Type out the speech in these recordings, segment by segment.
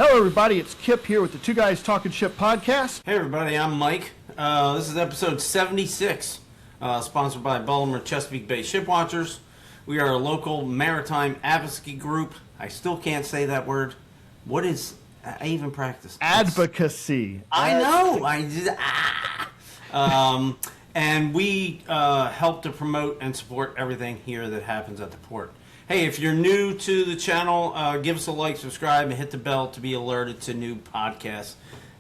Hello, everybody. It's Kipp here with the Two Guys Talking Ship podcast. Hey, everybody. I'm Mike. This is episode 76, sponsored by Baltimore Chesapeake Bay Shipwatchers. We are a local maritime advocacy group. I still can't say that word. What is... I even practiced. Advocacy. I know. I did. And we help to promote and support everything here that happens at the port. Hey, if you're new to the channel, give us a like, subscribe, and hit the bell to be alerted to new podcasts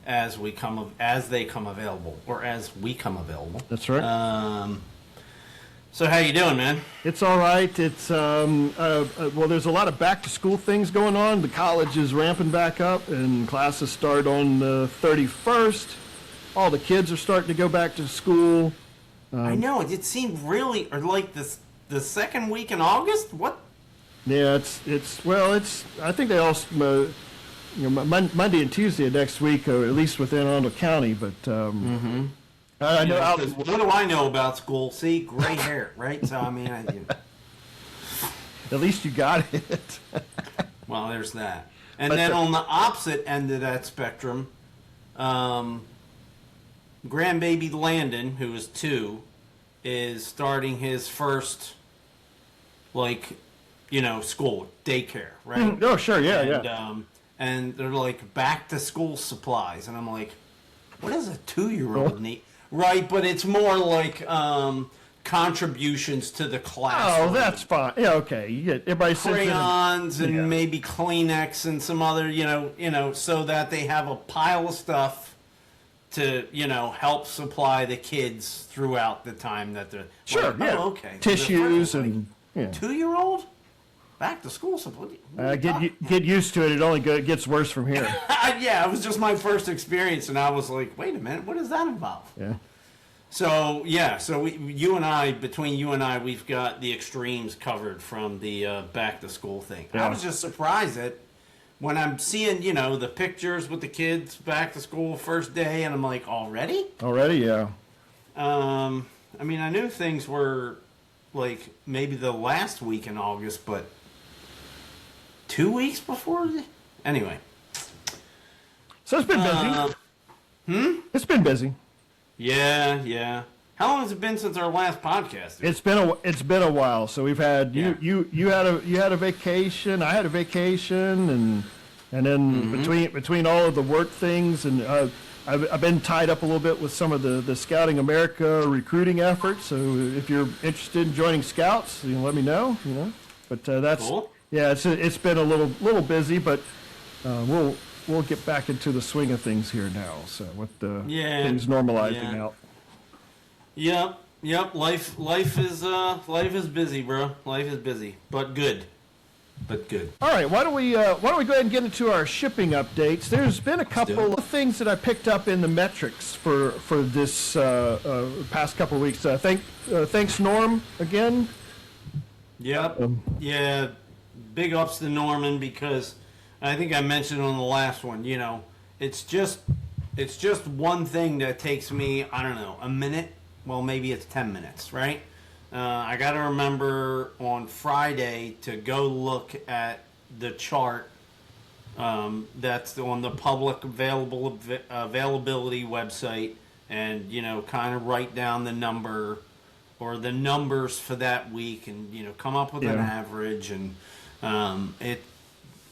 as they come available, or as we come available. That's right. So how you doing, man? It's all right. It's well, there's a lot of back to school things going on. The college is ramping back up, and classes start on the 31st. All the kids are starting to go back to school. I know it seemed really, or like the second week in August. What? Yeah, it's. I think they all, Monday and Tuesday of next week, or at least within Arundel County. But I know. What do I know about school? See, gray hair, right? So I mean, at least you got it. Well, there's that. And then on the opposite end of that spectrum, grandbaby Landon, who is 2, is starting his first, school, daycare, right? Oh, sure, yeah. And they're like back to school supplies, and I'm like, what does a 2-year-old need? Right, but it's more like contributions to the class. Oh, that's fine. Yeah, okay. You get everybody crayons and maybe Kleenex and some other, so that they have a pile of stuff to, help supply the kids throughout the time that they're... Sure, like, yeah. Oh, okay. Tissues and... Yeah. 2-year-old? Back to school supply? Get used to it. It only gets worse from here. Yeah, it was just my first experience, and I was like, wait a minute, what does that involve? Yeah. So, between you and I, we've got the extremes covered from the back to school thing. Yeah. I was just surprised that when I'm seeing, the pictures with the kids back to school first day, and I'm like, already? Already, yeah. I knew things were like maybe the last week in August, but 2 weeks before? Anyway. So it's been busy. It's been busy. Yeah. How long has it been since our last podcast? It's been a while. So we've had you had a vacation. I had a vacation, and then between all of the work things, and I've been tied up a little bit with some of the Scouting America recruiting efforts. So if you're interested in joining Scouts, let me know. But that's cool. Yeah. It's been a little busy, but we'll get back into the swing of things here now. So with things normalizing out. Yep. Life is busy, bro. Life is busy, but good. All right, why don't we go ahead and get into our shipping updates? There's been a couple of things that I picked up in the metrics for this past couple of weeks. Thanks, Norm, again. Yep. Yeah. Big ups to Norman, because I think I mentioned on the last one. It's just one thing that takes me, I don't know, a minute. Well, maybe it's 10 minutes, right? I got to remember on Friday to go look at the chart that's on the public availability website, and kind of write down the number or the numbers for that week, and come up with an average. And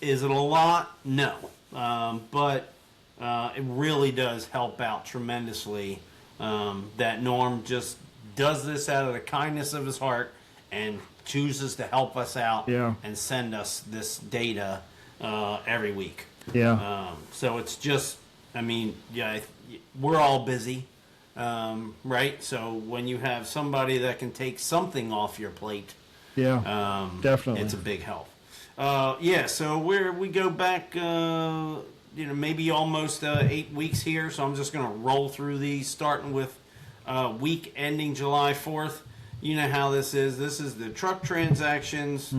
is it a lot? No, but it really does help out tremendously. That Norm just does this out of the kindness of his heart and chooses to help us out and send us this data every week. Yeah. So it's just, we're all busy, right? So when you have somebody that can take something off your plate, definitely, it's a big help. So we go back, maybe almost 8 weeks here. So I'm just going to roll through these, starting with week ending July 4th. You know how this is. This is the truck transactions,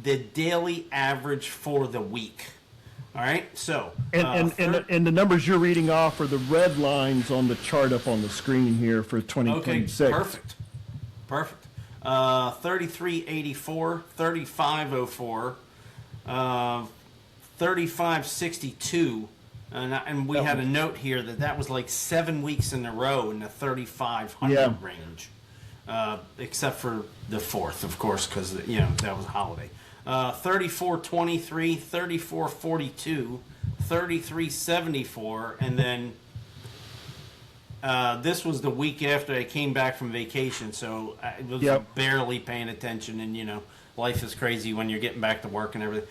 the daily average for the week. All right, so and the numbers you're reading off are the red lines on the chart up on the screen here for 2026. Okay, perfect. 3384, 3504, 3562, and we had a note here that was like 7 weeks in a row in the 3500 range, except for the 4th, of course, because that was a holiday. 3423, 3442, 3374, and then this was the week after I came back from vacation, so I was barely paying attention, and life is crazy when you're getting back to work and everything.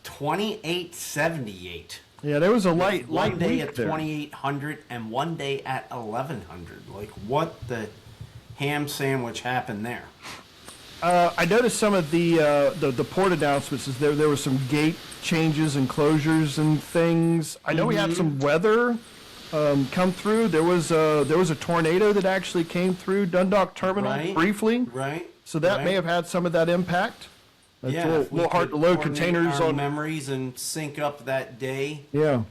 2878. Yeah, there was a light one day week at there. 2800 and one day at 1100. Like, what the ham sandwich happened there? I noticed some of the port announcements. There were some gate changes and closures and things. I know we had some weather come through. There was a tornado that actually came through Dundalk Terminal briefly. Right. So that may have had some of that impact. It's a little hard to load containers on memories and sync up that day. Yeah.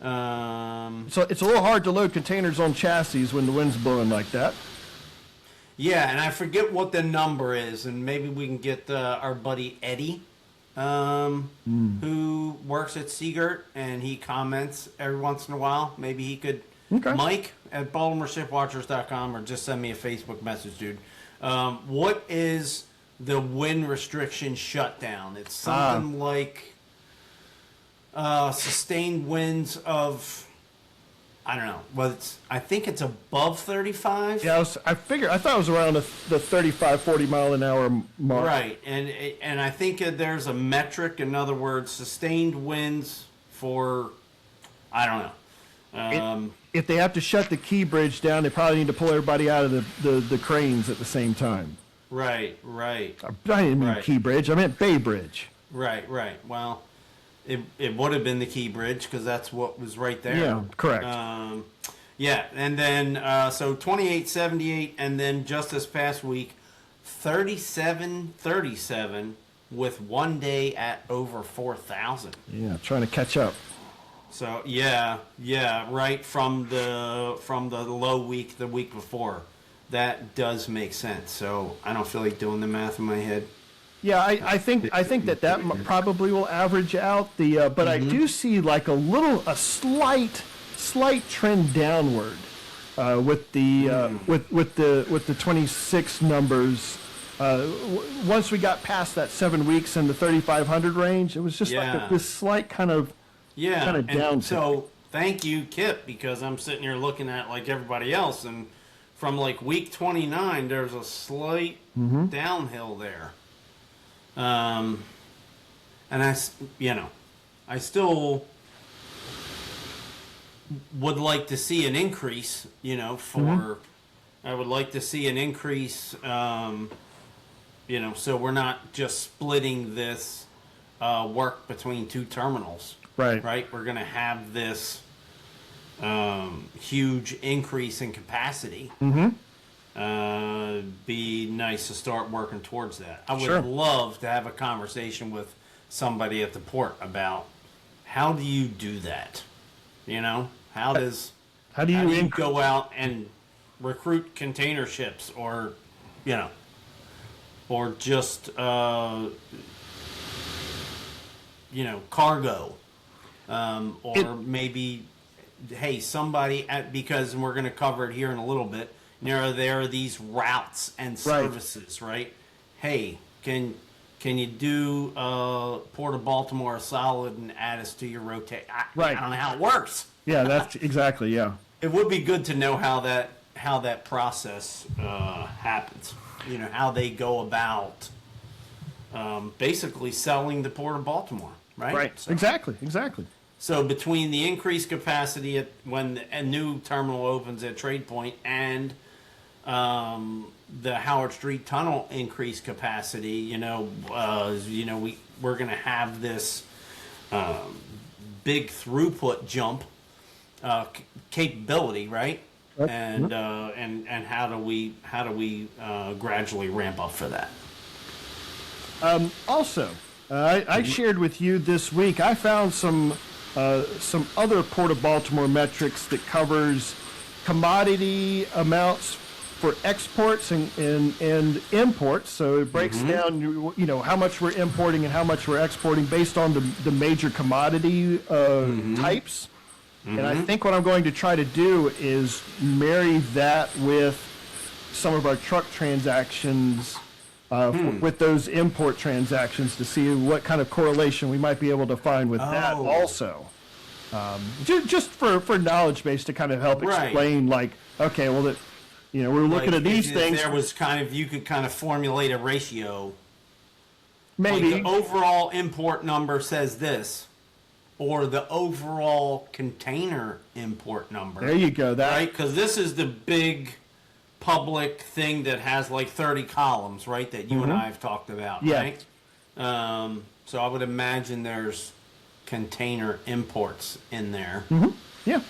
So it's a little hard to load containers on chassis when the wind's blowing like that. Yeah, and I forget what the number is, and maybe we can get our buddy Eddie, who works at Seagirt, and he comments every once in a while. Maybe he could, Mike at BaltimoreShipWatchers.com, or just send me a Facebook message, dude. What is the wind restriction shutdown? It's something like sustained winds of... I don't know. Well, I think it's above 35. Yeah, I thought it was around the 35, 40 mile an hour mark. Right, and I think there's a metric. In other words, sustained winds for, I don't know. If they have to shut the key bridge down, they probably need to pull everybody out of the cranes at the same time. Right. I didn't mean key bridge. I meant bay bridge. Right. Well, it would have been the key bridge because that's what was right there. Yeah, correct. And then so 2878, and then just this past week, 3737 with one day at over 4,000. Yeah, trying to catch up. So yeah, right from the low week the week before. That does make sense. So I don't feel like doing the math in my head. Yeah, I think that probably will average out but I do see like a slight trend downward with the 26 numbers. Once we got past that 7 weeks in the 3,500 range, it was just like this slight kind of down. So thank you, Kipp, because I'm sitting here looking at like everybody else, and from like week 29, there's a slight downhill there. And I still would like to see an increase, I would like to see an increase, so we're not just splitting this work between two terminals. Right? We're going to have this huge increase in capacity. Be nice to start working towards that. I would love to have a conversation with somebody at the port about how do you do that? How do you go out and recruit container ships, or just cargo, or maybe somebody because we're going to cover it here in a little bit. There are these routes and services, right? Hey, can you do Port of Baltimore solid and add us to your rotate? I don't know how it works. Yeah, that's exactly, yeah. It would be good to know how that process happens. How they go about basically selling the Port of Baltimore, right? Right, so, exactly. So between the increased capacity when a new terminal opens at Tradepoint and the Howard Street Tunnel increased capacity, we're going to have this big throughput jump capability, right? And how do we gradually ramp up for that? Also, I shared with you this week. I found some other Port of Baltimore metrics that covers commodity amounts for exports and imports. So it breaks down, how much we're importing and how much we're exporting based on the major commodity types. And I think what I'm going to try to do is marry that with some of our truck transactions with those import transactions to see what kind of correlation we might be able to find with that also. Just for knowledge base to kind of help explain, like, okay, well, that we're looking at these things. There was you could kind of formulate a ratio. Maybe like the overall import number says this, or the overall container import number. There you go. That right, because this is the big public thing that has like 30 columns, right? That you and I have talked about, right? So I would imagine there's container imports in there. Yeah.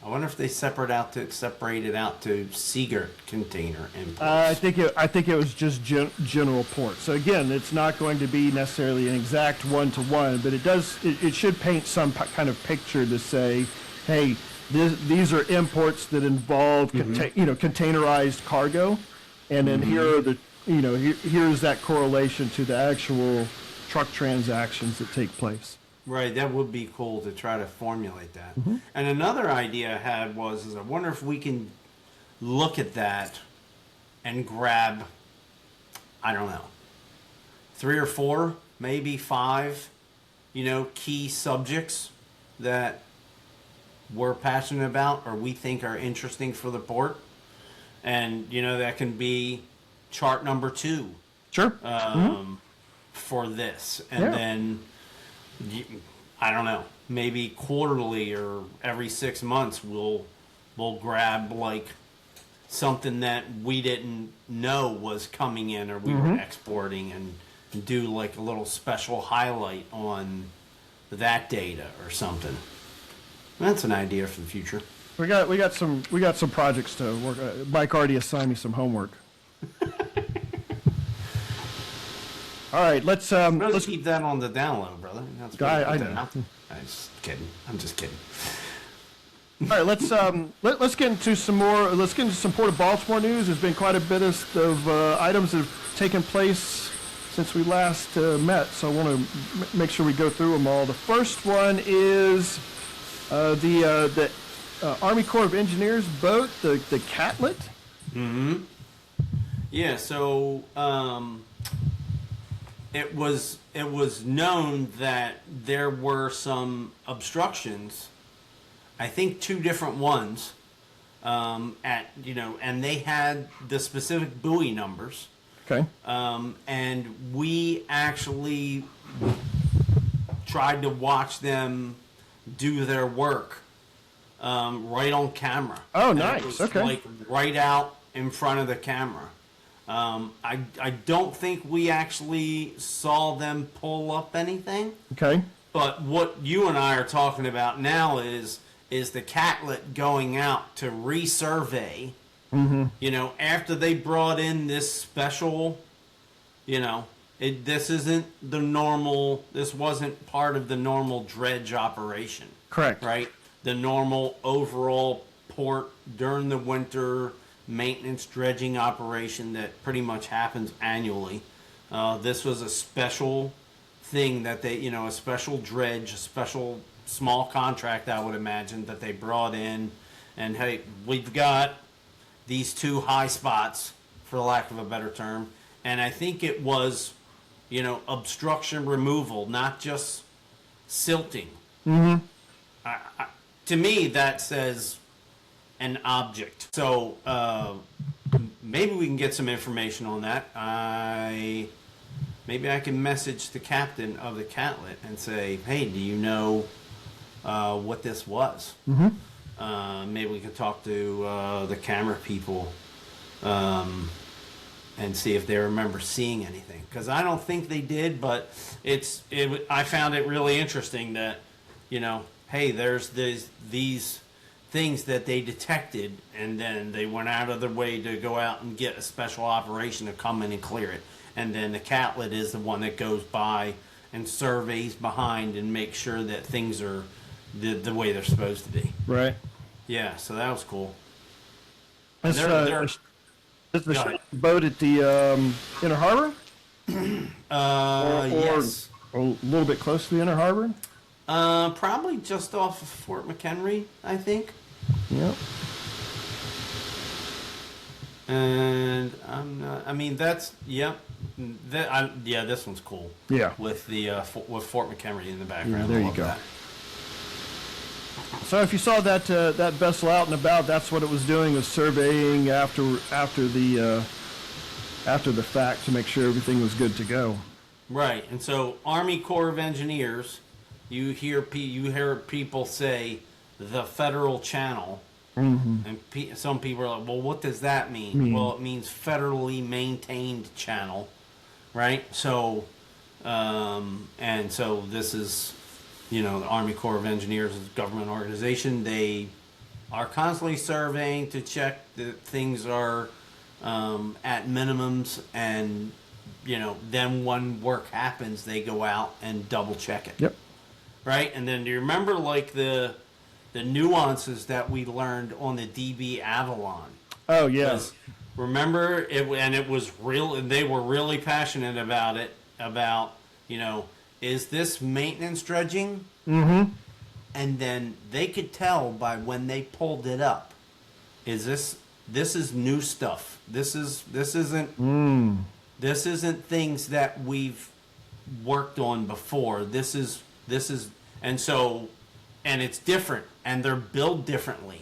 I wonder if they separate it out to Seagirt container imports. I think it was just general port. So again, it's not going to be necessarily an exact one-to-one, but it should paint some kind of picture to say, hey, these are imports that involve containerized cargo, and then here are the here's that correlation to the actual truck transactions that take place. Right, that would be cool to try to formulate that. And another idea I had is I wonder if we can look at that and grab, I don't know, 3 or 4, maybe 5, key subjects that we're passionate about or we think are interesting for the port. And, that can be chart number 2. Sure. For this. And then, I don't know, maybe quarterly or every 6 months we'll grab like something that we didn't know was coming in or we were exporting and do like a little special highlight on that data or something. That's an idea for the future. We got some projects to work. Mike already assigned me some homework. All right, let's keep that on the down low, brother. I know. I'm just kidding. All right, let's get into some more. Let's get into some Port of Baltimore news. There's been quite a bit of items that have taken place since we last met, so I want to make sure we go through them all. The first one is the Army Corps of Engineers boat, the Catlett. Yeah. So. It was known that there were some obstructions, I think 2 different ones, and they had the specific buoy numbers. Okay. And we actually tried to watch them do their work, right on camera. Oh, and nice. It was okay. Like right out in front of the camera. I don't think we actually saw them pull up anything. Okay. But what you and I are talking about now is the Catlett going out to resurvey. After they brought in this special, this isn't the normal. This wasn't part of the normal dredge operation. Correct. Right. The normal overall port during the winter maintenance dredging operation that pretty much happens annually. This was a special thing that they, a special dredge, a special small contract, I would imagine, that they brought in. And hey, we've got these 2 high spots, for lack of a better term. And I think it was, obstruction removal, not just silting. To me, that says an object. So maybe we can get some information on that. Maybe I can message the captain of the Catlett and say, hey, do you know what this was? Maybe we can talk to the camera people and see if they remember seeing anything. Because I don't think they did, but I found it really interesting that, hey, there's these things that they detected, and then they went out of their way to go out and get a special operation to come in and clear it. And then the Catlett is the one that goes by and surveys behind and makes sure that things are the way they're supposed to be. Right. Yeah, so that was cool. Is They're the boat at the Inner Harbor? Or yes. Or a little bit close to the Inner Harbor? Probably just off of Fort McHenry, I think. Yep. And I'm not. I mean, that's yep. Yeah, this one's cool. Yeah. With the with Fort McHenry in the background. Yeah, there I you love go. that. So if you saw that that vessel out and about, that's what it was doing, was surveying after the fact to make sure everything was good to go. Right, and so Army Corps of Engineers, you hear people say the Federal Channel, and some people are like, well, what does that mean? Well, it means federally maintained channel, right? So, and so this is, the Army Corps of Engineers is a government organization. They are constantly surveying to check that things are at minimums, and then when work happens, they go out and double check it. Yep. Right, and then do you remember like the nuances that we learned on the DB Avalon? Oh yes. Remember it, and it was real, and they were really passionate about it. About is this maintenance dredging? Mm-hmm. And then they could tell by when they pulled it up. Is this is new stuff? This isn't things that we've worked on before. This is and it's different, and they're built differently.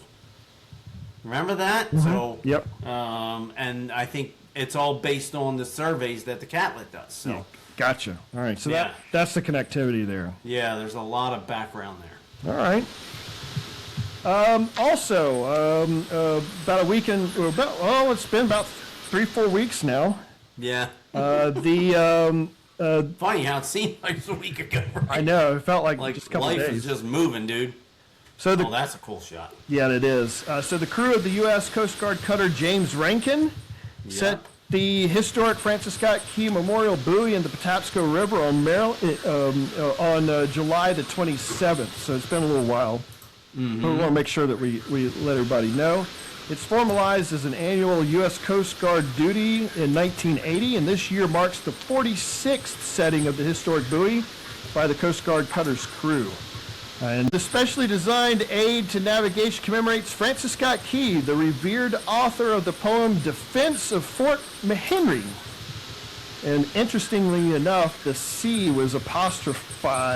Remember that? Mm-hmm. So yep. And I think it's all based on the surveys that the Catlett does. So. Yeah. Gotcha. All right. So Yeah. that's the connectivity there. Yeah, there's a lot of background there. All right. Also, about a weekend, it's been about 3-4 weeks now. Yeah. Funny how it seemed like it was a week ago, right? I know, it felt like Like just a couple life days. is just moving, dude. So that's a cool shot. Yeah, it is. So the crew of the U.S. Coast Guard cutter James Rankin set the historic Francis Scott Key Memorial Buoy in the Patapsco River on July the 27th. So it's been a little while. Mm-hmm. But we want to make sure that we let everybody know. It's formalized as an annual U.S. Coast Guard duty in 1980, and this year marks the 46th setting of the historic buoy by the Coast Guard cutter's crew. And the specially designed aid to navigation commemorates Francis Scott Key, the revered author of the poem Defense of Fort McHenry. And interestingly enough, the C was apostrophed out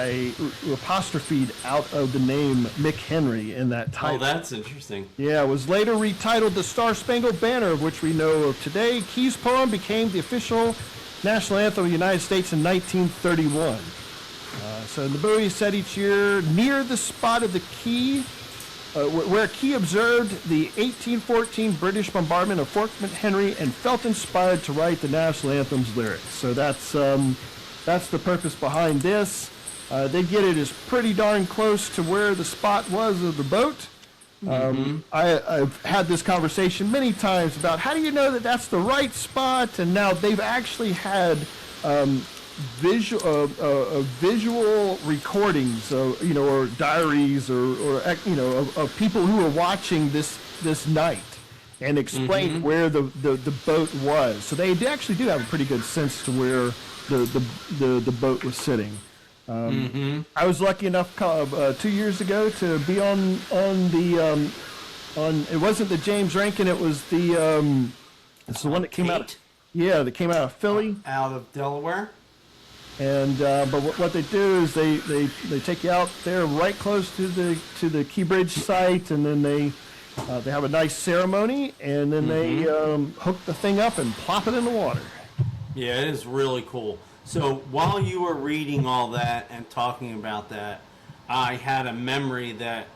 of the name McHenry in that title. Oh, that's interesting. Yeah, it was later retitled the Star Spangled Banner, of which we know of today. Key's poem became the official national anthem of the United States in 1931. So the buoy is set each year near the spot of the Key, where Key observed the 1814 British bombardment of Fort McHenry and felt inspired to write the national anthem's lyrics. So that's the purpose behind this. They get it as pretty darn close to where the spot was of the boat. I've had this conversation many times about how do you know that that's the right spot, and now they've actually had visual recordings, or diaries, or of people who were watching this night and explain where the boat was. So they actually do have a pretty good sense to where the boat was sitting. I was lucky enough 2 years ago to be on it wasn't the James Rankin, it was it's the one that came out. Yeah, that came out of Philly, out of Delaware. And but what they do is they take you out there right close to the Key Bridge site, and then they have a nice ceremony, and then they hook the thing up and plop it in the water. Yeah, it is really cool. So while you were reading all that and talking about that, I had a memory that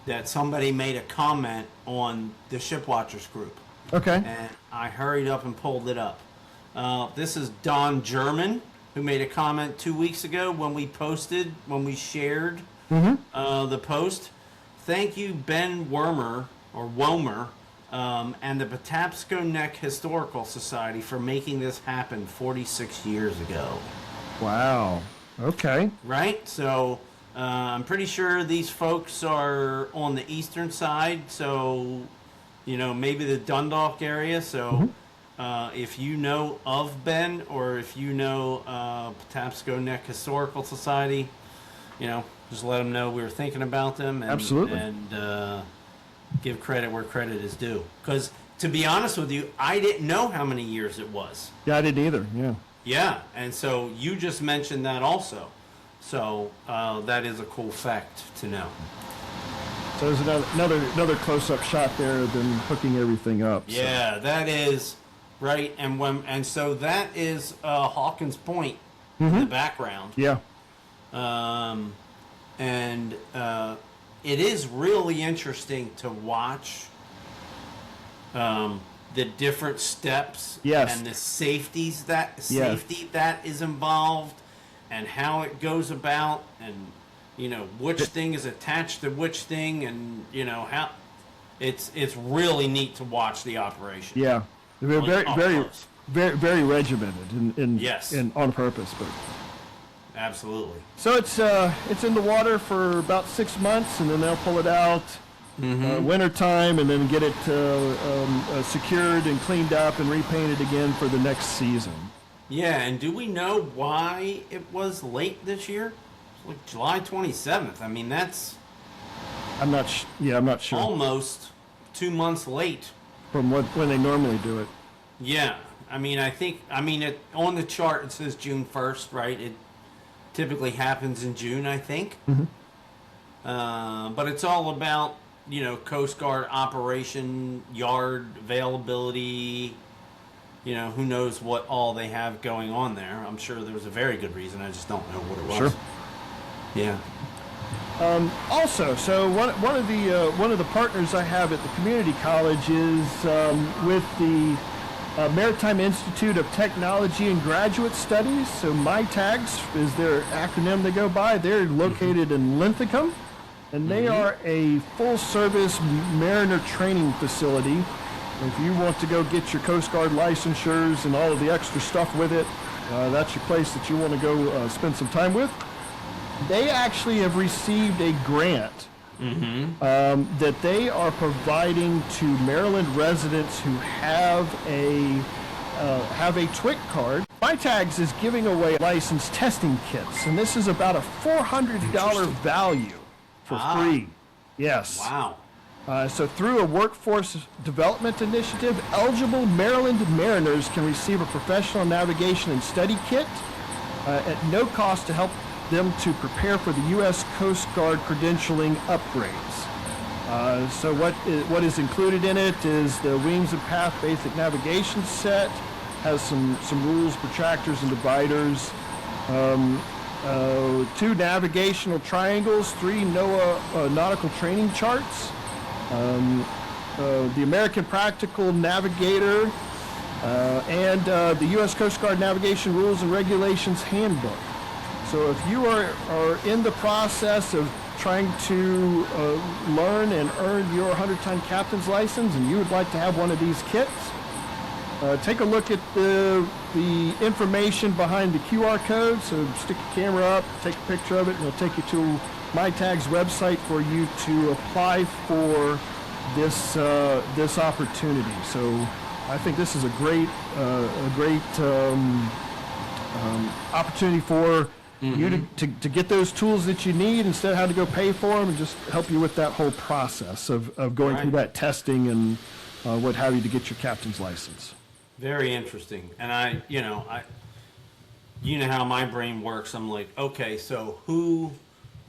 that somebody made a comment on the Shipwatchers group. Okay. And I hurried up and pulled it up. This is Don German, who made a comment 2 weeks ago when we shared the post. Thank you, Ben Womer, and the Patapsco Neck Historical Society for making this happen 46 years ago. Wow. Okay. Right? So I'm pretty sure these folks are on the eastern side, so maybe the Dundalk area. So if you know of Ben, or if you know Patapsco Neck Historical Society, just let them know we were thinking about them. And, Absolutely. And give credit where credit is due. Because to be honest with you, I didn't know how many years it was. Yeah, I didn't either. Yeah. Yeah, and so you just mentioned that also. So that is a cool fact to know. So there's another close-up shot there of them hooking everything up. Yeah, that is right, and so that is Hawkins Point in the background. Yeah. And it is really interesting to watch the different steps and the safety that is involved, and how it goes about, and which thing is attached to which thing, and how it's really neat to watch the operation. Yeah, they're very regimented and on purpose, but absolutely. So it's in the water for about 6 months, and then they'll pull it out winter time, and then get it secured and cleaned up and repainted again for the next season. Yeah, and do we know why it was late this year? It's like July 27th. I mean, that's... I'm not sure. Almost 2 months late. From when they normally do it. Yeah. I mean, on the chart it says June 1st, right? It typically happens in June, I think. But it's all about, Coast Guard operation, yard availability, who knows what all they have going on there. I'm sure there's a very good reason. I just don't know what it was. Sure. Yeah. Also, so one of the partners I have at the community college is with the Maritime Institute of Technology and Graduate Studies. So MITAGS is their acronym they go by. They're located in Linthicum, and they are a full-service mariner training facility. If you want to go get your Coast Guard licensures and all of the extra stuff with it, that's your place that you want to go spend some time with. They actually have received a grant that they are providing to Maryland residents who have a TWIC card. MITAGS is giving away license testing kits, and this is about a $400 value for free. Yes. Wow. So through a workforce development initiative, eligible Maryland mariners can receive a professional navigation and study kit at no cost to help them to prepare for the U.S. Coast Guard credentialing upgrades. So what is included in it is the Wings and Path basic navigation set, has some rules, protractors, and dividers, 2 navigational triangles, 3 NOAA nautical training charts, the American Practical Navigator, and the U.S. Coast Guard Navigation Rules and Regulations Handbook. So if you are in the process of trying to learn and earn your 100-time captain's license, and you would like to have one of these kits, take a look at the information behind the QR code. So stick your camera up, take a picture of it, and it'll take you to MITAG's website for you to apply for this opportunity. So I think this is a great opportunity for you to get those tools that you need instead of having to go pay for them, and just help you with that whole process of going through that testing and what have you to get your captain's license. Very interesting. And I how my brain works. I'm like, okay, so who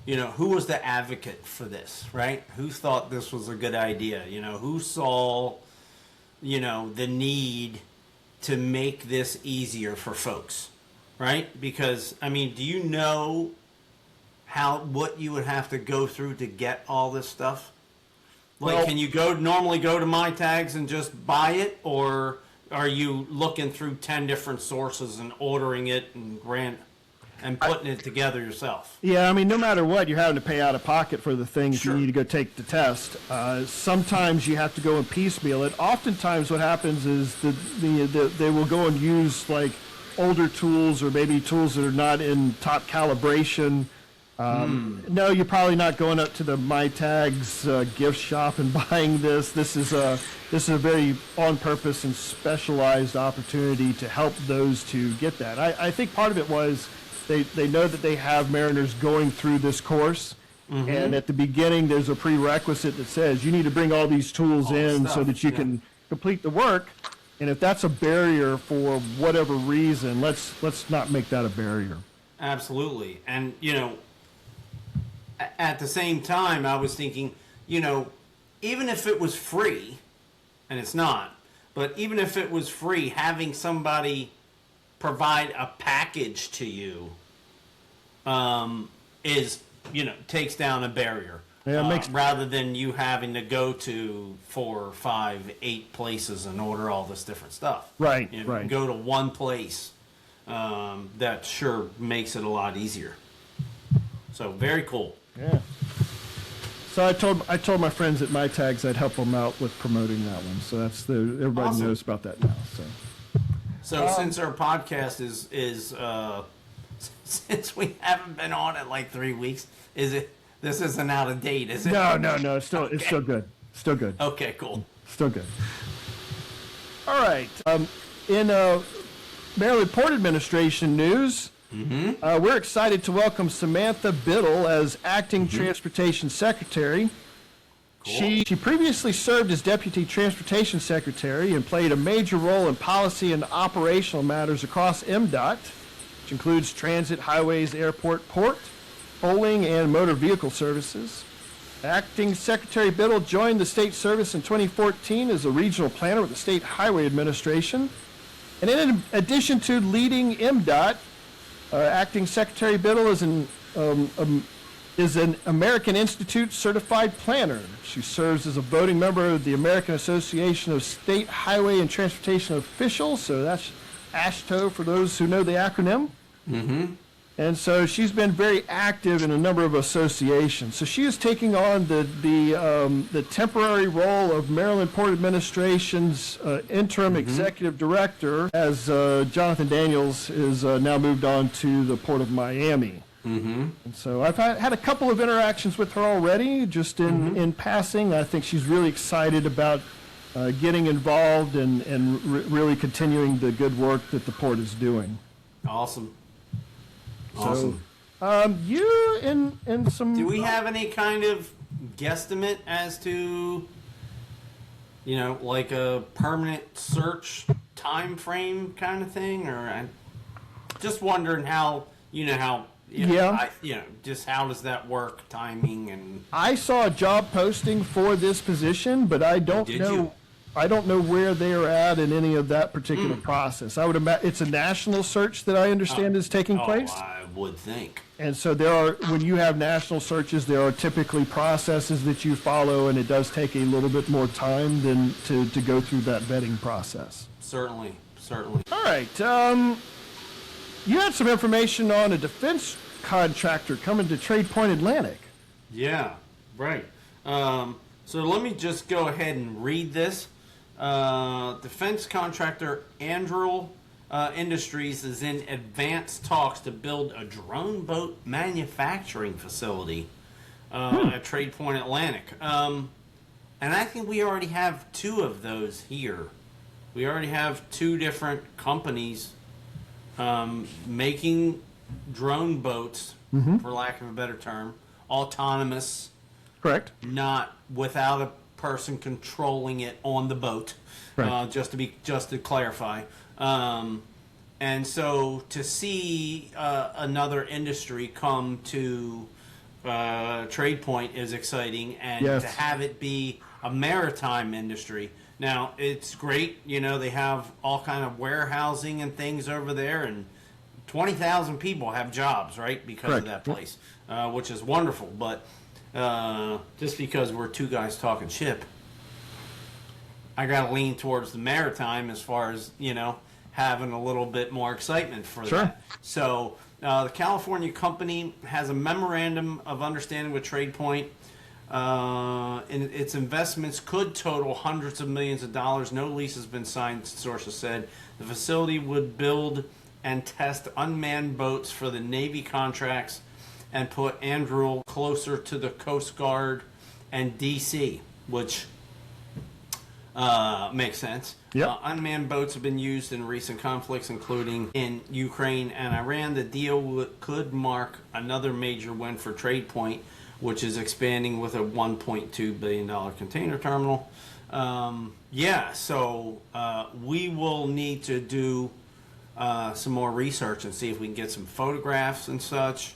was the advocate for this, right? Who thought this was a good idea? Who saw, the need to make this easier for folks, right? Because, do you know what you would have to go through to get all this stuff? Like, can you normally go to MITAGS and just buy it, or are you looking through 10 different sources and ordering it and putting it together yourself? Yeah, no matter what, you're having to pay out of pocket for the things you need to go take the test. Sometimes you have to go and piecemeal it. Oftentimes what happens is they will go and use like older tools, or maybe tools that are not in top calibration, No, you're probably not going up to the MyTags gift shop and buying this. This is a very on-purpose and specialized opportunity to help those to get that. I think part of it was they know that they have mariners going through this course, and at the beginning there's a prerequisite that says you need to bring all these tools in so that you can complete the work. And if that's a barrier for whatever reason, let's not make that a barrier. Absolutely. And, at the same time, I was thinking, even if it was free, and it's not, but even if it was free, having somebody provide a package to you is, takes down a barrier. Yeah, rather than you having to go to 4, 5, 8 places and order all this different stuff. Right, right. Go to one place. That sure makes it a lot easier. So very cool. Yeah. So I told my friends at MyTags I'd help them out with promoting that one. So everybody awesome. knows about that now. So since our podcast is since we haven't been on it like 3 weeks, this isn't out of date, is it? No. It's still good. Still good. Okay, cool. Still good. All right. In Maryland Port Administration news, we're excited to welcome Samantha Biddle as Acting Transportation Secretary. Cool. She previously served as Deputy Transportation Secretary and played a major role in policy and operational matters across MDOT, which includes transit, highways, airport, port, tolling, and motor vehicle services. Acting Secretary Biddle joined the state service in 2014 as a regional planner with the State Highway Administration. And in addition to leading MDOT, Acting Secretary Biddle is an American Institute certified planner. She serves as a voting member of the American Association of State Highway and Transportation Officials, so that's AASHTO for those who know the acronym. And so she's been very active in a number of associations. So she is taking on the temporary role of Maryland Port Administration's interim executive director, as Jonathan Daniels is now moved on to the Port of Miami. And so I've had a couple of interactions with her already, just in passing. I think she's really excited about getting involved and really continuing the good work that the port is doing. Awesome. So, you and some... Do we have any kind of guesstimate as to, like a permanent search time frame kind of thing? Or I'm just wondering how, just how does that work, timing and... I saw a job posting for this position, but I don't know... I don't know where they are at in any of that particular process. I would imagine it's a national search that I understand is taking place. I would think. And so when you have national searches, there are typically processes that you follow, and it does take a little bit more time than to go through that vetting process. Certainly. All right. You had some information on a defense contractor coming to Tradepoint Atlantic. Yeah, right. So let me just go ahead and read this. Defense contractor Andrew Industries is in advanced talks to build a drone boat manufacturing facility at Tradepoint Atlantic. And I think we already have 2 of those here. We already have 2 different companies making drone boats, for lack of a better term, autonomous. Correct. Not without a person controlling it on the boat. Right. Just to clarify. And so to see another industry come to Tradepoint is exciting, and to have it be a maritime industry. Now it's great, they have all kind of warehousing and things over there, and 20,000 people have jobs, right, because of that place, which is wonderful. But just because we're 2 guys talking ship, I got to lean towards the maritime as far as, having a little bit more excitement for that. So the California company has a memorandum of understanding with Tradepoint. And its investments could total hundreds of millions of dollars. No lease has been signed, sources said. The facility would build and test unmanned boats for the Navy contracts and put Andrew closer to the Coast Guard and DC, which makes sense. Yep. Unmanned boats have been used in recent conflicts, including in Ukraine and Iran. The deal could mark another major win for Tradepoint, which is expanding with a $1.2 billion container terminal. So we will need to do some more research and see if we can get some photographs and such.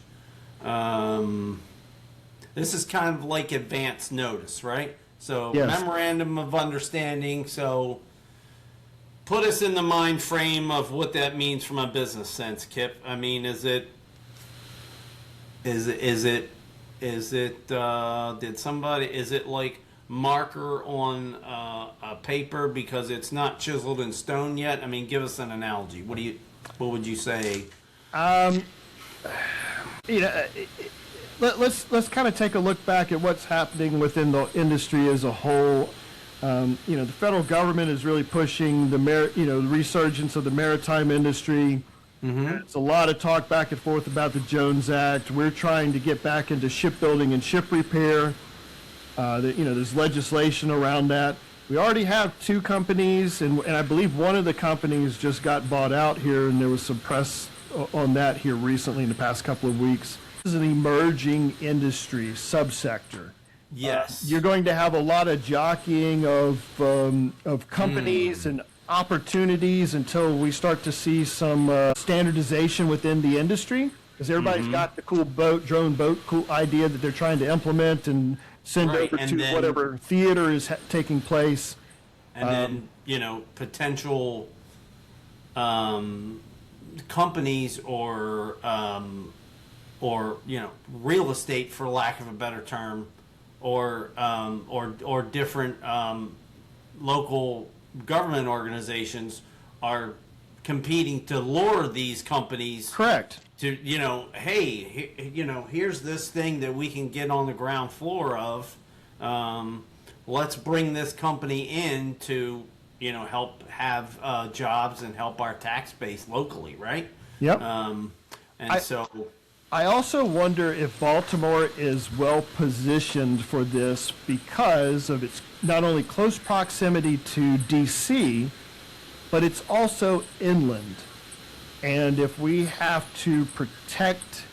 This is kind of like advance notice, right? So Yes. memorandum of understanding. So put us in the mind frame of what that means from a business sense, Kip. I mean, is it like marker on a paper because it's not chiseled in stone yet? I mean, give us an analogy. What would you say? Let's kind of take a look back at what's happening within the industry as a whole. The federal government is really pushing the resurgence of the maritime industry. Mm-hmm. There's a lot of talk back and forth about the Jones Act. We're trying to get back into shipbuilding and ship repair. There's legislation around that. We already have two companies, and I believe one of the companies just got bought out here, and there was some press on that here recently in the past couple of weeks. This is an emerging industry subsector. Yes. You're going to have a lot of jockeying of companies and opportunities until we start to see some standardization within the industry, because everybody's got the cool drone boat idea that they're trying to implement and send over to whatever theater is taking place. And then, potential companies or real estate, for lack of a better term, or different local government organizations are competing to lure these companies. Correct. To here's this thing that we can get on the ground floor of. Let's bring this company in to help have jobs and help our tax base locally, right? Yep. I also wonder if Baltimore is well positioned for this because of its not only close proximity to DC, but it's also inland. And if we have to protect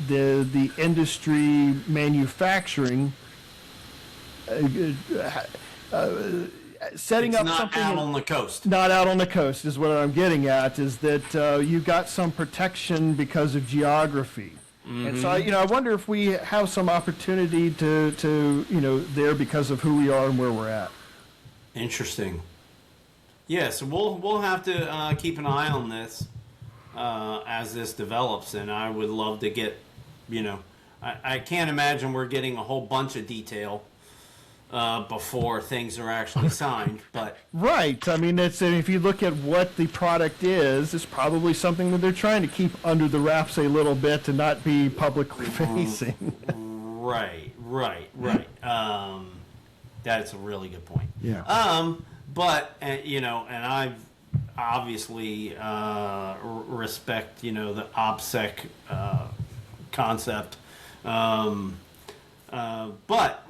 the industry manufacturing, setting up something out on the coast. Not out on the coast is what I'm getting at. Is that you got some protection because of geography, and so I wonder if we have some opportunity to there because of who we are and where we're at. Interesting. Yeah, so we'll have to keep an eye on this as this develops, and I would love to get I can't imagine we're getting a whole bunch of detail before things are actually signed, but right. I mean, if you look at what the product is, it's probably something that they're trying to keep under the wraps a little bit to not be publicly facing. Right. That's a really good point. Yeah. But and I've obviously respect the OPSEC concept. But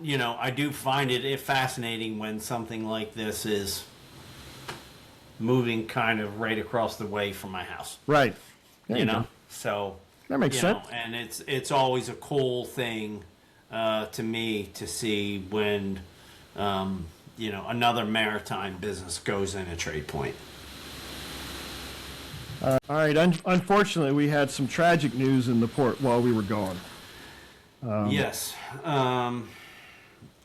I do find it fascinating when something like this is moving kind of right across the way from my house. Right. So that makes sense. And it's always a cool thing to me to see when another maritime business goes in a Tradepoint. All right. Unfortunately, we had some tragic news in the port while we were gone. Yes.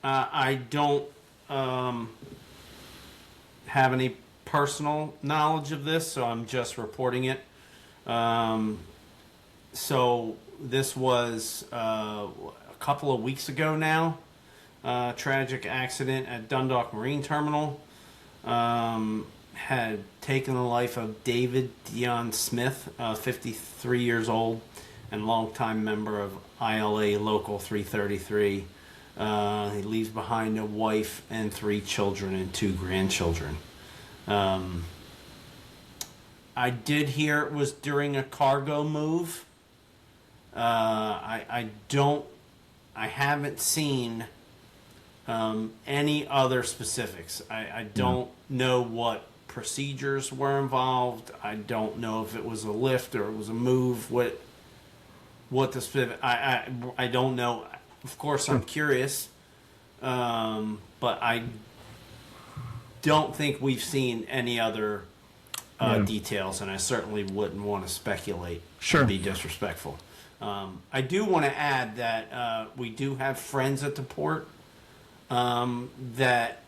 I don't have any personal knowledge of this, so I'm just reporting it. So this was a couple of weeks ago now. Tragic accident at Dundalk Marine Terminal. Had taken the life of David Dion Smith, 53 years old, and longtime member of ILA Local 333. He leaves behind a wife and 3 children and 2 grandchildren. I did hear it was during a cargo move. I haven't seen any other specifics. I don't know what procedures were involved. I don't know if it was a lift or it was a move. What the specific? I don't know. Of course, I'm curious, but I don't think we've seen any other details, and I certainly wouldn't want to speculate. Sure. And be disrespectful. I do want to add that we do have friends at the port that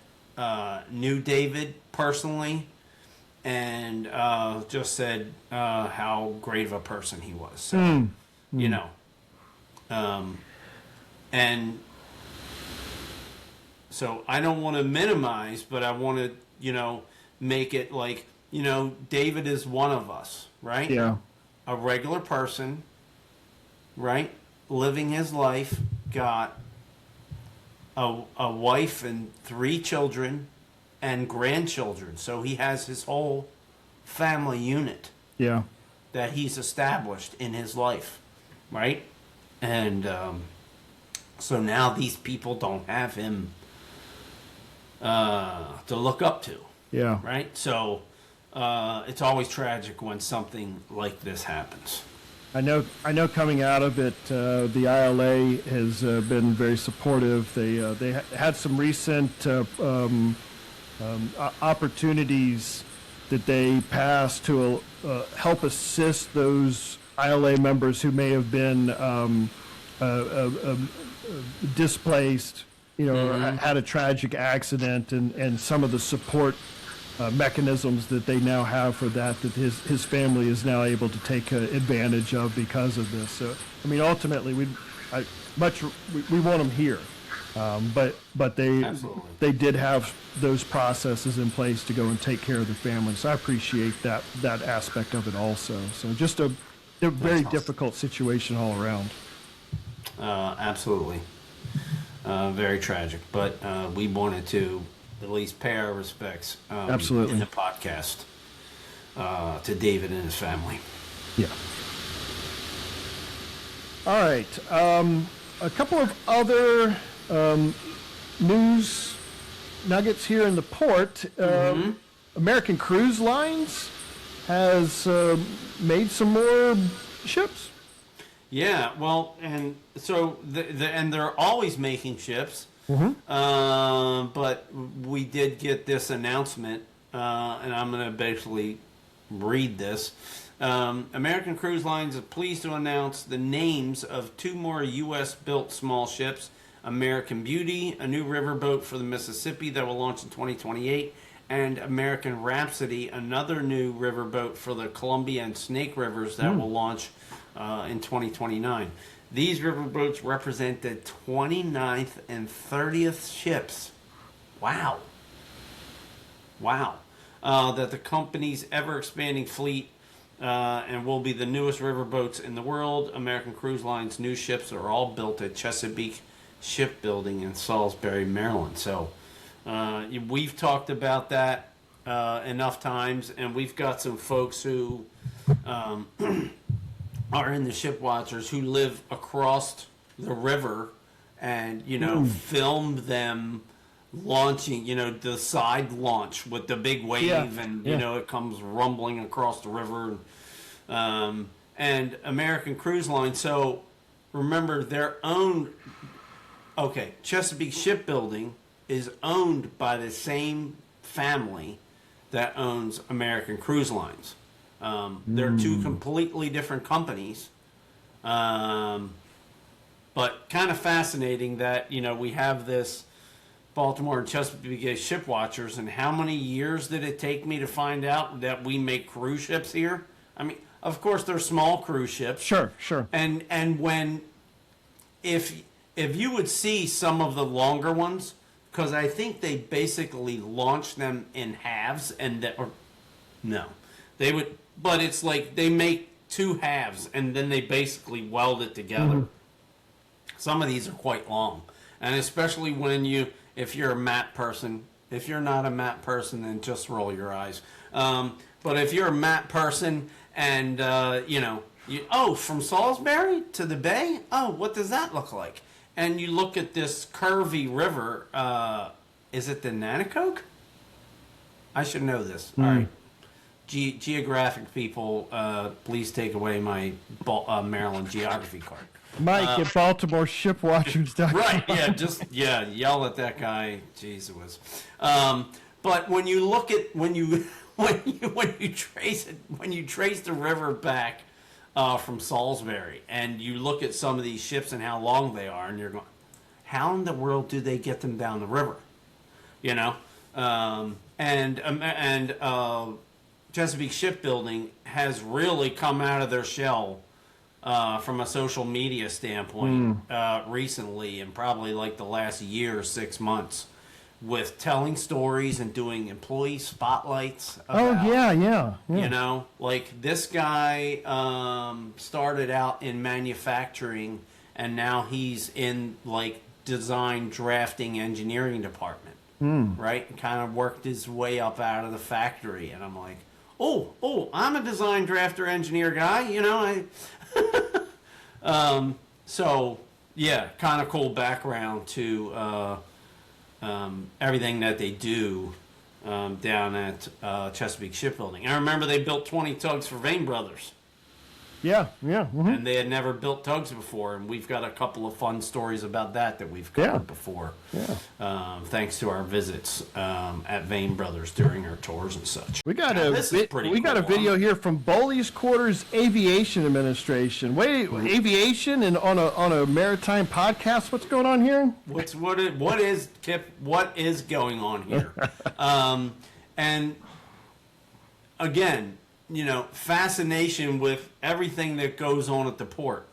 knew David personally and just said how great of a person he was. So, you know, and so I don't want to minimize, but I want to, make it like, David is one of us, right? Yeah. A regular person, right? Living his life, got a wife and 3 children and grandchildren. So he has his whole family unit Yeah. that he's established in his life, right? And so now these people don't have him to look up to, Yeah. right? So it's always tragic when something like this happens. I know. Coming out of it, the ILA has been very supportive. They had some recent opportunities that they passed to help assist those ILA members who may have been displaced, or had a tragic accident, and some of the support mechanisms that they now have for that his family is now able to take advantage of because of this. So, I mean, ultimately, we want them here, but Absolutely. they did have those processes in place to go and take care of the family. So I appreciate that aspect of it also. So just a very difficult situation all around. Absolutely. Very tragic, but we wanted to at least pay our respects Absolutely. in the podcast to David and his family. Yeah. All right. A couple of other news nuggets here in the port. American Cruise Lines has made some more ships. Yeah, well, and so and they're always making ships. But we did get this announcement, and I'm going to basically read this. American Cruise Lines is pleased to announce the names of 2 more U.S.-built small ships, American Beauty, a new riverboat for the Mississippi that will launch in 2028, and American Rhapsody, another new riverboat for the Columbia and Snake Rivers that will launch in 2029. These riverboats represent the 29th and 30th ships. Wow. That the company's ever-expanding fleet and will be the newest riverboats in the world. American Cruise Line's new ships are all built at Chesapeake Shipbuilding in Salisbury, Maryland. So we've talked about that enough times, and we've got some folks who are in the Shipwatchers who live across the river and, filmed them launching, the side launch with the big wave and, it comes rumbling across the river. And American Cruise Line, so remember Chesapeake Shipbuilding is owned by the same family that owns American Cruise Lines. They're 2 completely different companies, but kind of fascinating that we have this Baltimore and Chesapeake Shipwatchers. And how many years did it take me to find out that we make cruise ships here? I mean, of course, they're small cruise ships. Sure. And if you would see some of the longer ones, because I think they basically launch them in halves, they would. But it's like they make 2 halves and then they basically weld it together. Some of these are quite long. And especially if you're a map person. If you're not a map person, then just roll your eyes. But if you're a map person and, From Salisbury to the bay? Oh, what does that look like? And you look at this curvy river. Is it the Nanacoke? I should know this. All right. Geographic people, please take away my Maryland geography card. Mike at BaltimoreShipwatchers.com. Right, yeah, yell at that guy. Jeez, it was. But when you look at when you trace the river back from Salisbury, and you look at some of these ships and how long they are, and you're going, how in the world do they get them down the river? You know, and Chesapeake Shipbuilding has really come out of their shell from a social media standpoint recently, and probably like the last year or 6 months, with telling stories and doing employee spotlights. About, yeah. You know, like this guy started out in manufacturing, and now he's in like design, drafting, engineering department, right? And kind of worked his way up out of the factory, and I'm like, oh, I'm a design, drafter, engineer guy, you know. So yeah, kind of cool background to everything that they do down at Chesapeake Shipbuilding. I remember they built 20 tugs for Vane Brothers. Yeah. And they had never built tugs before, and we've got a couple of fun stories about that we've covered before. Yeah. Thanks to our visits at Vane Brothers during our tours and such. We got a video here from Bowley's Quarters Aviation Administration. Wait, aviation and on a maritime podcast. What's going on here? What is Kipp? What is going on here? And again, you know, fascination with everything that goes on at the port.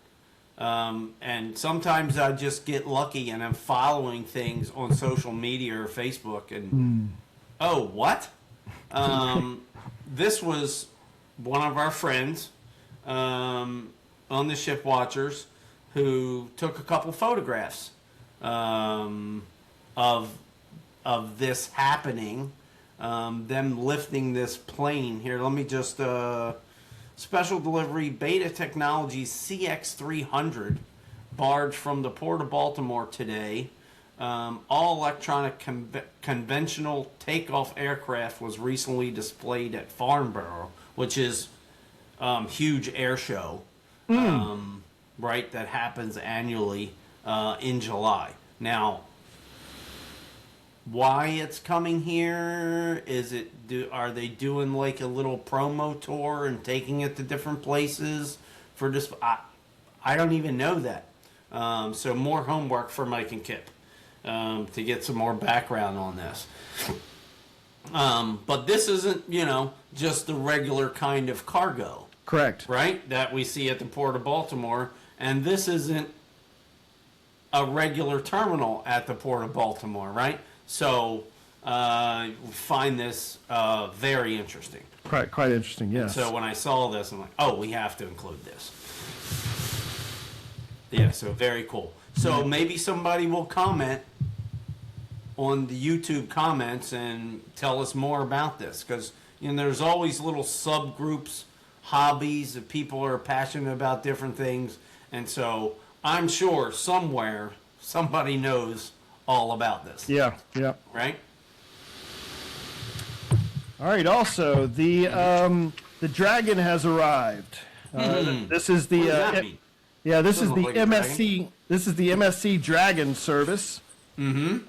And sometimes I just get lucky and I'm following things on social media or Facebook and, oh, what? This was one of our friends on the Shipwatchers who took a couple photographs of this happening. Them lifting this plane here. Let me just special delivery Beta Technologies CX300 barge from the Port of Baltimore today. All electronic conventional takeoff aircraft was recently displayed at Farnborough, which is huge air show, right? That happens annually in July. Now, why it's coming here? Are they doing like a little promo tour and taking it to different places for this? I don't even know that. So more homework for Mike and Kipp to get some more background on this. But this isn't, you know, just the regular kind of cargo. Correct. Right? That we see at the Port of Baltimore. And this isn't a regular terminal at the Port of Baltimore, right? So, find this very interesting. Quite interesting, yes. And so when I saw this, I'm like, oh, we have to include this. Yeah, so very cool. So maybe somebody will comment on the YouTube comments and tell us more about this. Because, you know, there's always little subgroups, hobbies, that people are passionate about different things. And so I'm sure somewhere somebody knows all about this. Yeah. Right? All right. Also, the Dragon has arrived. This is the what does that mean? Yeah, this is the like MSC. This is the MSC Dragon service. It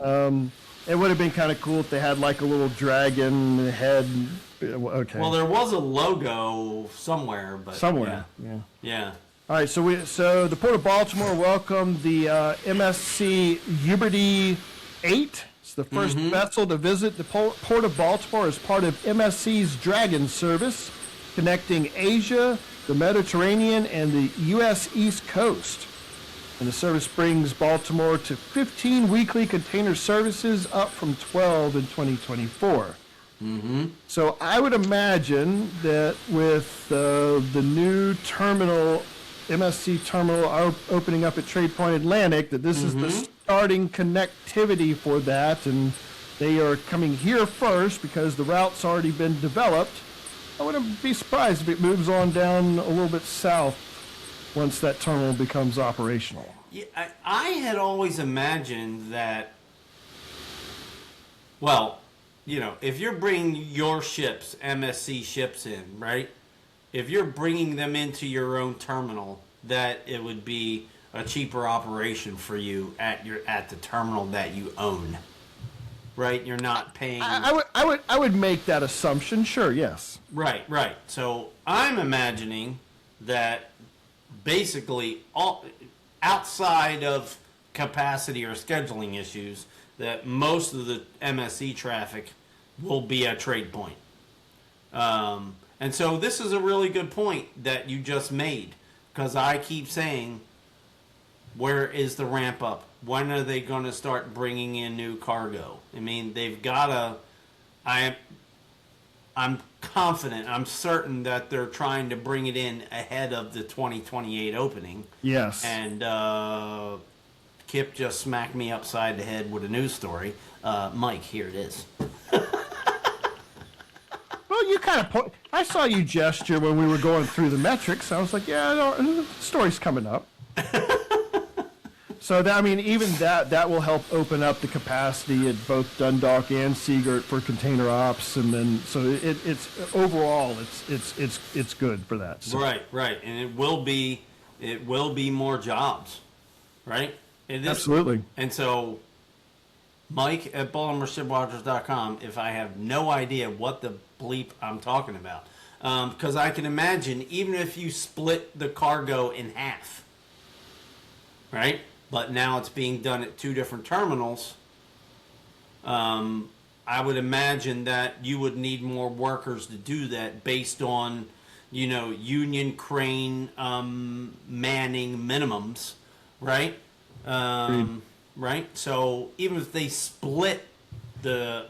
would have been kind of cool if they had like a little dragon head. Okay. Well, there was a logo somewhere, but somewhere. Yeah. All right, so the Port of Baltimore welcomed the MSC Uberty 8. It's the first vessel to visit the Port of Baltimore as part of MSC's Dragon service, connecting Asia, the Mediterranean, and the U.S. East Coast. And the service brings Baltimore to 15 weekly container services, up from 12 in 2024. So I would imagine that with the new terminal, MSC terminal opening up at Tradepoint Atlantic, that this is the starting connectivity for that, and they are coming here first because the route's already been developed. I wouldn't be surprised if it moves on down a little bit south once that terminal becomes operational. Yeah, I had always imagined that, well, if you're bringing your ships, MSC ships in, right? If you're bringing them into your own terminal, that it would be a cheaper operation for you at the terminal that you own, right? You're not paying. I would make that assumption. Sure, yes. Right. So I'm imagining that basically outside of capacity or scheduling issues, that most of the MSC traffic will be at Tradepoint. And so this is a really good point that you just made, because I keep saying, where is the ramp up? When are they going to start bringing in new cargo? I mean, they've got to. I'm confident, I'm certain that they're trying to bring it in ahead of the 2028 opening. Yes. And Kipp just smacked me upside the head with a news story. Mike, here it is. Well, you kind of I saw you gesture when we were going through the metrics. I was like, yeah, the story's coming up. So that, I mean, even that will help open up the capacity at both Dundalk and Seagirt for container ops, and then so it's overall it's good for that. So. Right, and it will be more jobs, right? Absolutely. And so, Mike at BaltimoreShipwatchers.com, if I have no idea what the bleep I'm talking about, because I can imagine even if you split the cargo in half, right? But now it's being done at two different terminals. I would imagine that you would need more workers to do that based on, union crane manning minimums, right? Right. So even if they split the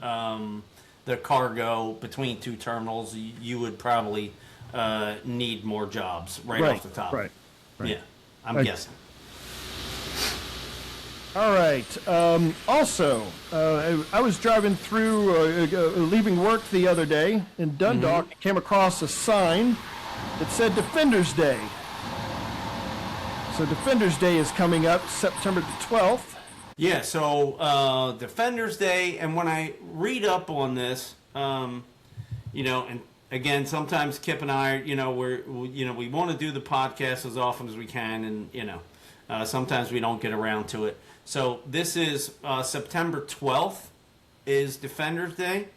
cargo between two terminals, you would probably need more jobs right off the top. Right. Yeah, I'm guessing. All right. Also, I was driving through, leaving work the other day in Dundalk, came across a sign that said Defenders Day. So Defenders Day is coming up September the 12th. Yeah, so Defenders Day, and when I read up on this, and again, sometimes Kipp and I, we want to do the podcast as often as we can, and sometimes we don't get around to it. So this is September 12th is Defenders Day,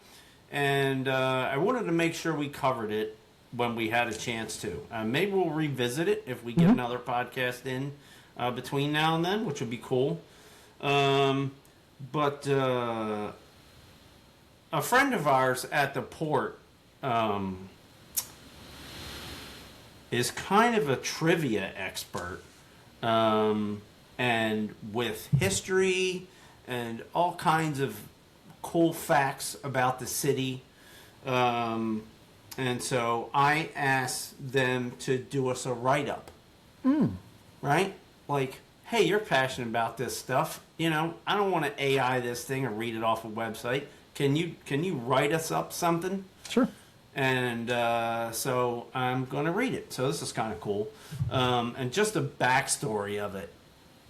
and I wanted to make sure we covered it when we had a chance to. Maybe we'll revisit it if we get another podcast in between now and then, which would be cool. But a friend of ours at the port is kind of a trivia expert. And with history and all kinds of cool facts about the city. And so I asked them to do us a write-up. Right? Like, hey, you're passionate about this stuff. I don't want to AI this thing or read it off a website. Can you write us up something? Sure. And so I'm going to read it. So this is kind of cool. And just the backstory of it,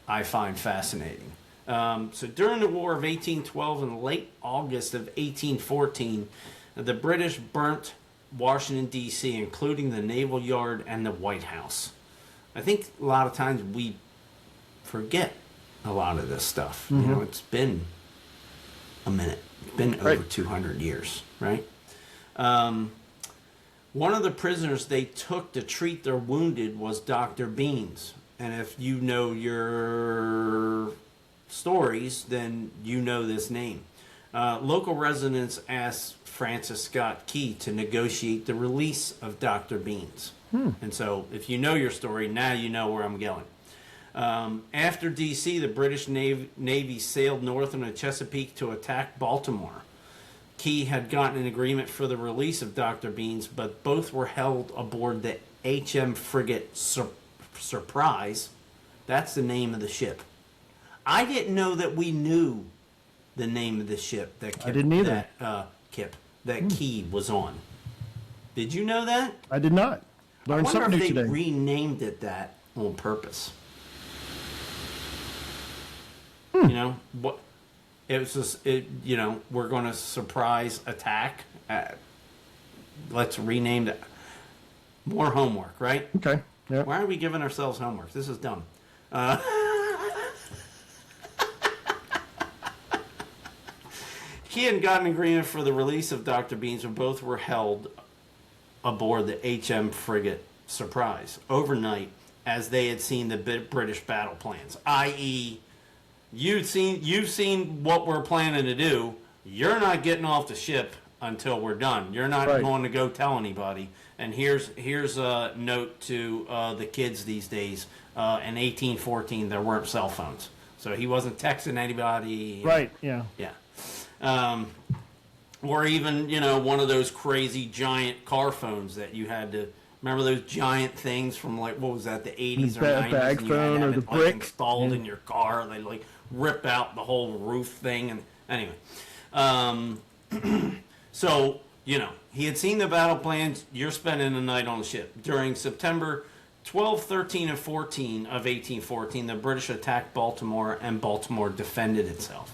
I find fascinating. So during the War of 1812 and late August of 1814, the British burnt Washington, D.C., including the Naval Yard and the White House. I think a lot of times we forget a lot of this stuff. It's been a minute. It's been over 200 years, right? One of the prisoners they took to treat their wounded was Dr. Beans. And if you know your stories, then you know this name. Local residents asked Francis Scott Key to negotiate the release of Dr. Beans. And so if you know your story, now you know where I'm going. After D.C., the British Navy sailed north into Chesapeake to attack Baltimore. Key had gotten an agreement for the release of Dr. Beans, but both were held aboard the HM frigate Surprise. That's the name of the ship. I didn't know that we knew the name of the ship that Kipp, I didn't either. That Key was on. Did you know that? I did not. Learned I wonder something if new they today. renamed it that on purpose. You know what? It was just we're going to surprise attack. Let's rename it. More homework, right? Okay. Yeah. Why are we giving ourselves homework? This is dumb. He had gotten agreement for the release of Dr. Beans when both were held aboard the HM frigate Surprise overnight, as they had seen the British battle plans, i.e., you've seen what we're planning to do. You're not getting off the ship until we're done. You're not going to go tell anybody. And here's a note to the kids these days. In 1814, there weren't cell phones, so he wasn't texting anybody. Right. Yeah. Yeah. Or even one of those crazy giant car phones that you had to. Remember those giant things from what was that, the 80s or 90s? Bag phone or the brick installed in your car. They rip out the whole roof thing. And anyway, so he had seen the battle plans. You're spending the night on the ship. During September 12, 13, and 14 of 1814, the British attacked Baltimore, and Baltimore defended itself.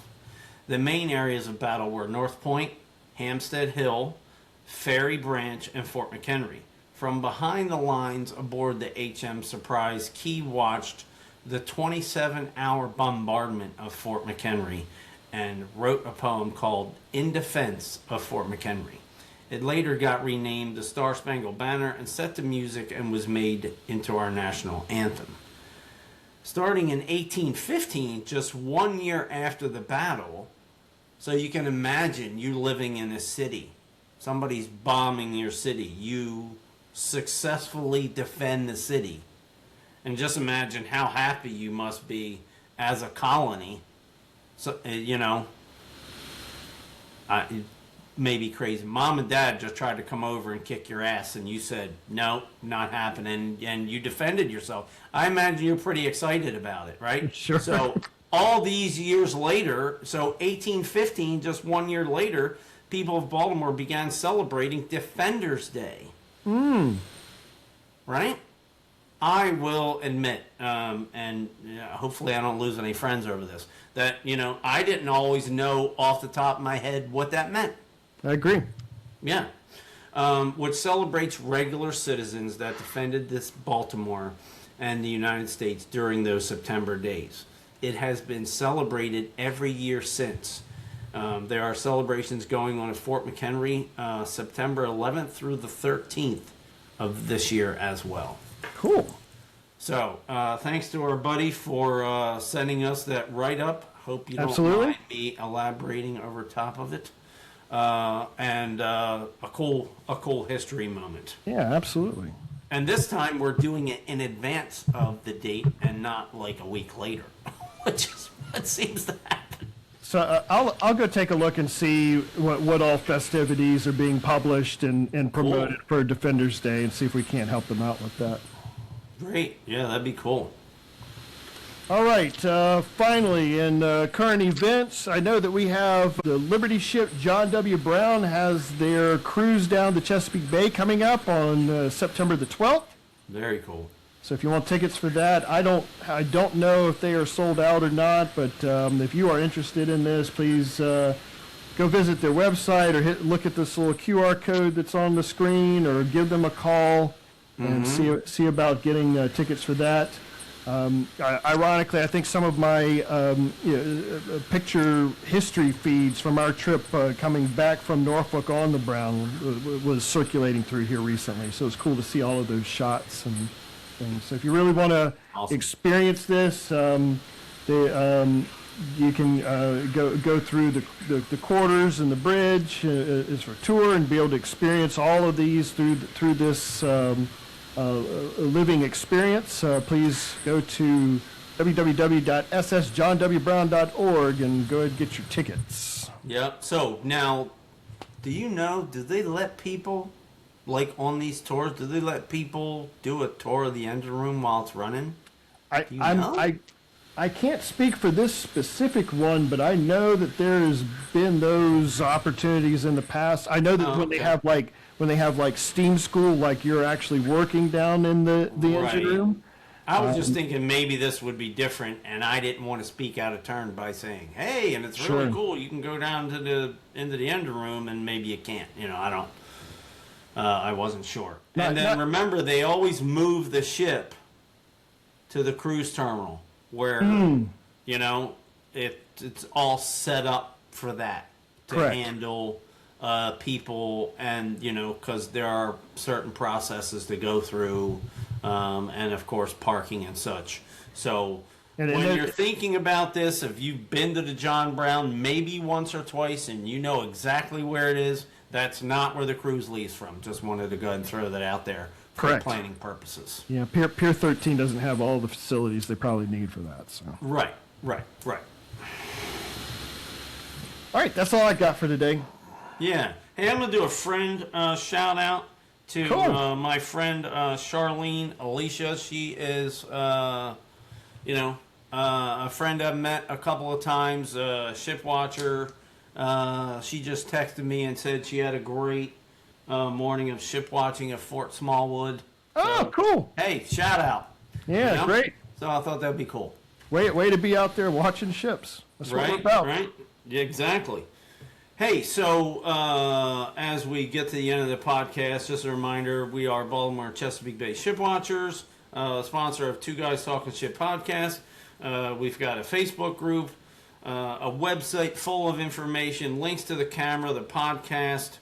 The main areas of battle were North Point, Hampstead Hill, Ferry Branch, and Fort McHenry. From behind the lines aboard the HM Surprise, Key watched the 27-hour bombardment of Fort McHenry and wrote a poem called In Defense of Fort McHenry. It later got renamed the Star Spangled Banner and set to music and was made into our national anthem. Starting in 1815, just 1 year after the battle, so you can imagine you living in a city. Somebody's bombing your city. You successfully defend the city. And just imagine how happy you must be as a colony. So, maybe crazy. Mom and Dad just tried to come over and kick your ass, and you said, no, not happening, and you defended yourself. I imagine you're pretty excited about it, right? Sure. So all these years later, so 1815, just 1 year later, people of Baltimore began celebrating Defenders Day. Right? I will admit, and hopefully I don't lose any friends over this, that, I didn't always know off the top of my head what that meant. I agree. Yeah. Which celebrates regular citizens that defended this Baltimore and the United States during those September days. It has been celebrated every year since. There are celebrations going on at Fort McHenry September 11th through the 13th of this year as well. Cool. So, thanks to our buddy for sending us that write-up. Hope you don't mind me elaborating over top of it. And a cool history moment. Yeah, absolutely. And this time we're doing it in advance of the date and not like a week later, which is what seems to happen. So I'll go take a look and see what all festivities are being published and promoted for Defenders Day, and see if we can't help them out with that. Great. Yeah, that'd be cool. All right. Finally, in current events, I know that we have the Liberty ship John W. Brown has their cruise down the Chesapeake Bay coming up on September the 12th. Very cool. So if you want tickets for that, I don't know if they are sold out or not, but if you are interested in this, please go visit their website or look at this little QR code that's on the screen, or give them a call and see about getting tickets for that. Ironically, I think some of my picture history feeds from our trip coming back from Norfolk on the Brown was circulating through here recently, so it's cool to see all of those shots and things. So if you really want to experience this, you can go through the quarters and the bridge is for a tour, and be able to experience all of these through this living experience. Please go to www.ssjohnwbrown.org and go ahead and get your tickets. Yep. So now, do they let people, like on these tours, do they let people do a tour of the engine room while it's running? I can't speak for this specific one, but I know that there's been those opportunities in the past. I know that when they have like steam school, like you're actually working down in the engine room. I was just thinking maybe this would be different, and I didn't want to speak out of turn by saying, "Hey, and it's really cool. You can go down to into the engine room," and maybe you can't. I don't. I wasn't sure. And then remember, they always move the ship to the cruise terminal where it's all set up for that to handle people, and because there are certain processes to go through. And of course parking and such. So when you're thinking about this, if you've been to the John Brown maybe once or twice and you know exactly where it is, that's not where the cruise leaves from. Just wanted to go ahead and throw that out there for planning purposes. Yeah, Pier 13 doesn't have all the facilities they probably need for that. So Right. All right, that's all I got for today. Yeah. Hey, I'm going to do a friend shout out to my friend Charlene Alicia. She is, a friend I've met a couple of times, ship watcher. She just texted me and said she had a great morning of ship watching at Fort Smallwood. Oh, cool. Hey, shout out. Yeah, great. So I thought that'd be cool. Way to be out there watching ships. That's what we're about. Right? Yeah, exactly. Hey, so as we get to the end of the podcast, just a reminder, we are Baltimore Chesapeake Bay Ship Watchers, sponsor of Two Guys Talking Ship podcast. We've got a Facebook group, a website full of information, links to the camera, the podcast,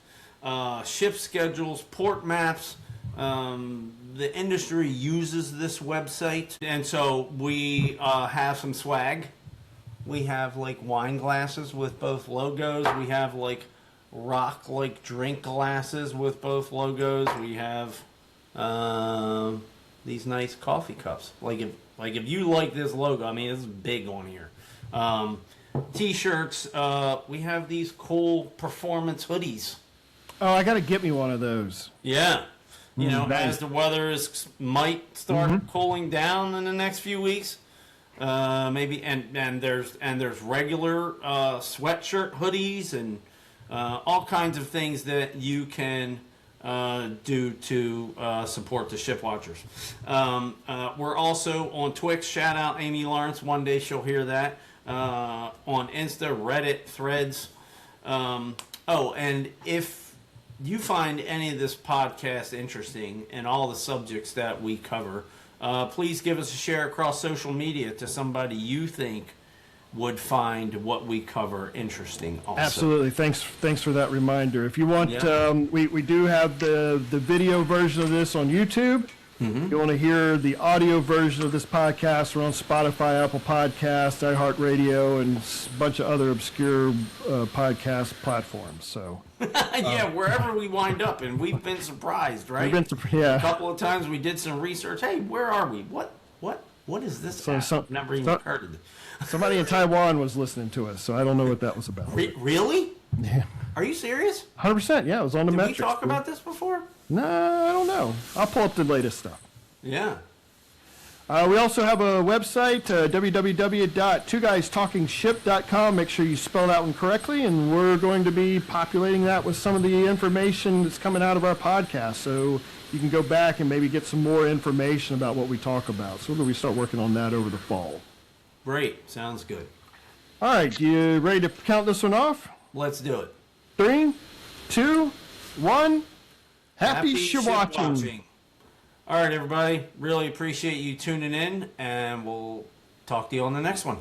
ship schedules, port maps. The industry uses this website, and so we have some swag. We have wine glasses with both logos. We have rock drink glasses with both logos. We have these nice coffee cups. If you like this logo, I mean, it's big on here. T-shirts. We have these cool performance hoodies. Oh, I got to get me one of those. Yeah. As the weather might start cooling down in the next few weeks. Maybe and there's regular sweatshirt hoodies and all kinds of things that you can do to support the ship watchers. We're also on Twix. Shout out Amy Lawrence. One day she'll hear that. On Insta, Reddit, Threads. And if you find any of this podcast interesting and all the subjects that we cover, please give us a share across social media to somebody you think would find what we cover interesting also. Absolutely. Thanks for that reminder. If you want, we do have the video version of this on YouTube. If you want to hear the audio version of this podcast, we're on Spotify, Apple Podcasts, iHeartRadio, and a bunch of other obscure podcast platforms. So wherever we wind up, and we've been surprised, right? A couple of times we did some research. Hey, where are we? What is this? I've never even heard of it. Somebody in Taiwan was listening to us, so I don't know what that was about. Really? Yeah. Are you serious? 100%. Yeah, it was on the metrics. Did we talk about this before? No, I don't know. I'll pull up the latest stuff. Yeah. We also have a website, www.twoguystalkingship.com. Make sure you spell that one correctly, and we're going to be populating that with some of the information that's coming out of our podcast, so you can go back and maybe get some more information about what we talk about. So we're going to start working on that over the fall. Great. Sounds good. All right, you ready to count this one off? Let's do it. 3, 2, 1. Happy Shipwatching. All right, everybody. Really appreciate you tuning in, and we'll talk to you on the next one.